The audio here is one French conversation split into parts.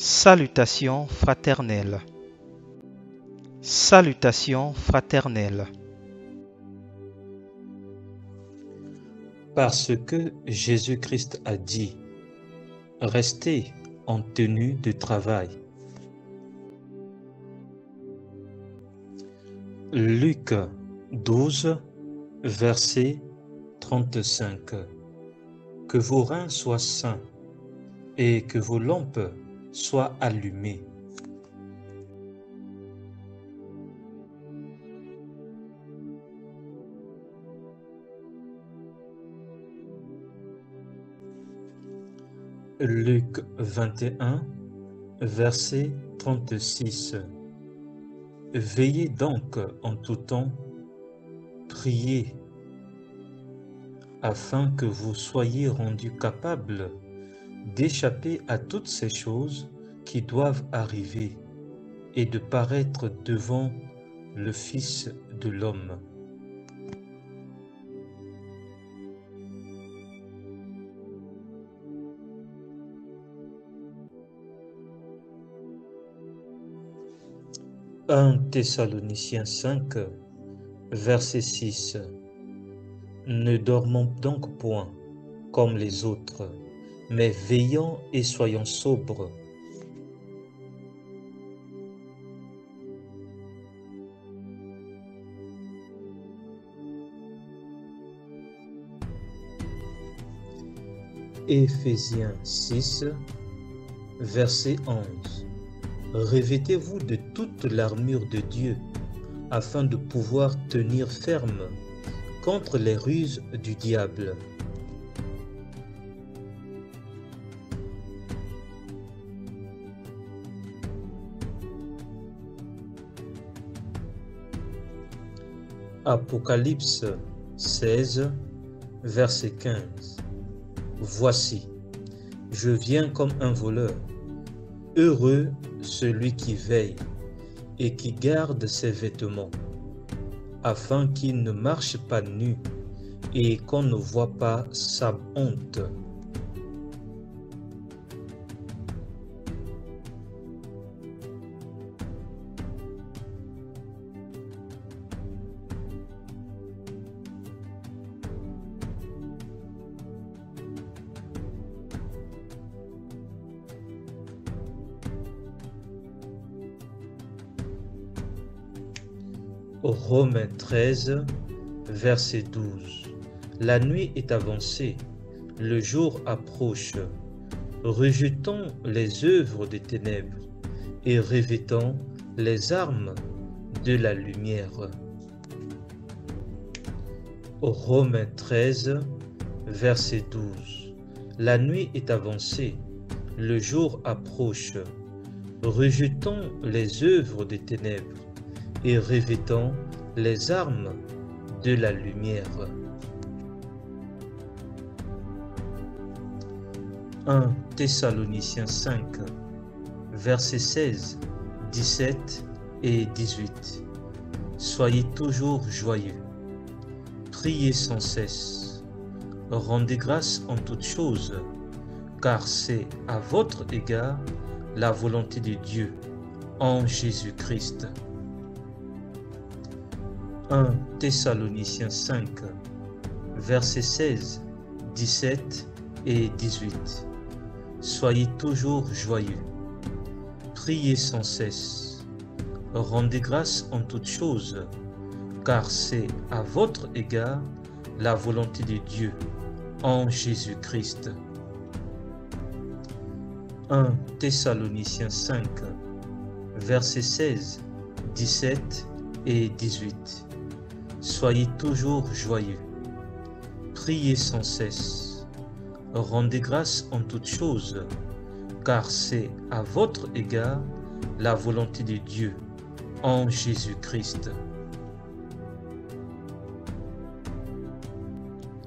Salutations fraternelles. Salutations fraternelles. Parce que Jésus-Christ a dit, restez en tenue de travail. Luc 12, verset 35. Que vos reins soient sains et que vos lampes soient allumées. Luc 21, verset 36. Veillez donc en tout temps, priez, afin que vous soyez rendus capables d'échapper à toutes ces choses qui doivent arriver et de paraître devant le Fils de l'homme. « 1 Thessaloniciens 5, verset 6. Ne dormons donc point comme les autres, mais veillons et soyons sobres. » Éphésiens 6, verset 11. Revêtez-vous de toute l'armure de Dieu, afin de pouvoir tenir ferme contre les ruses du diable. Apocalypse 16, verset 15. Voici, je viens comme un voleur. Heureux celui qui veille et qui garde ses vêtements, afin qu'il ne marche pas nu et qu'on ne voit pas sa honte. Romains 13, verset 12. La nuit est avancée, le jour approche. Rejetons les œuvres des ténèbres et revêtons les armes de la lumière. Romains 13, verset 12. La nuit est avancée, le jour approche. Rejetons les œuvres des ténèbres et revêtons les armes de la lumière. 1 Thessaloniciens 5, versets 16, 17 et 18. Soyez toujours joyeux, priez sans cesse, rendez grâce en toutes choses, car c'est à votre égard la volonté de Dieu en Jésus-Christ. 1 Thessaloniciens 5, versets 16, 17 et 18. Soyez toujours joyeux, priez sans cesse, rendez grâce en toutes choses, car c'est à votre égard la volonté de Dieu en Jésus-Christ. 1 Thessaloniciens 5, versets 16, 17 et 18. Soyez toujours joyeux, priez sans cesse, rendez grâce en toutes choses, car c'est à votre égard la volonté de Dieu en Jésus-Christ.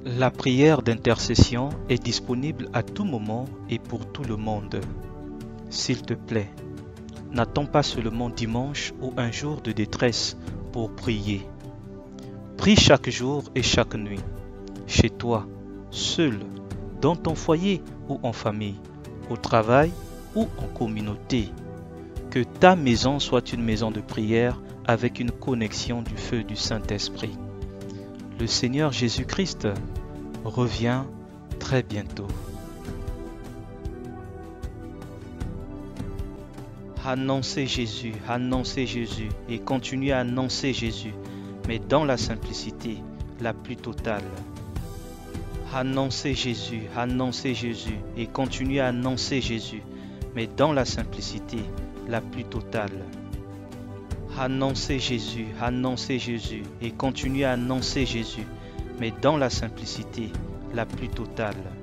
La prière d'intercession est disponible à tout moment et pour tout le monde. S'il te plaît, n'attends pas seulement dimanche ou un jour de détresse pour prier. Prie chaque jour et chaque nuit, chez toi, seul, dans ton foyer ou en famille, au travail ou en communauté. Que ta maison soit une maison de prière avec une connexion du feu du Saint-Esprit. Le Seigneur Jésus-Christ revient très bientôt. Annoncez Jésus et continuez à annoncer Jésus, mais dans la simplicité la plus totale. Annoncez Jésus et continuez à annoncer Jésus, mais dans la simplicité la plus totale. Annoncez Jésus et continuez à annoncer Jésus, mais dans la simplicité la plus totale.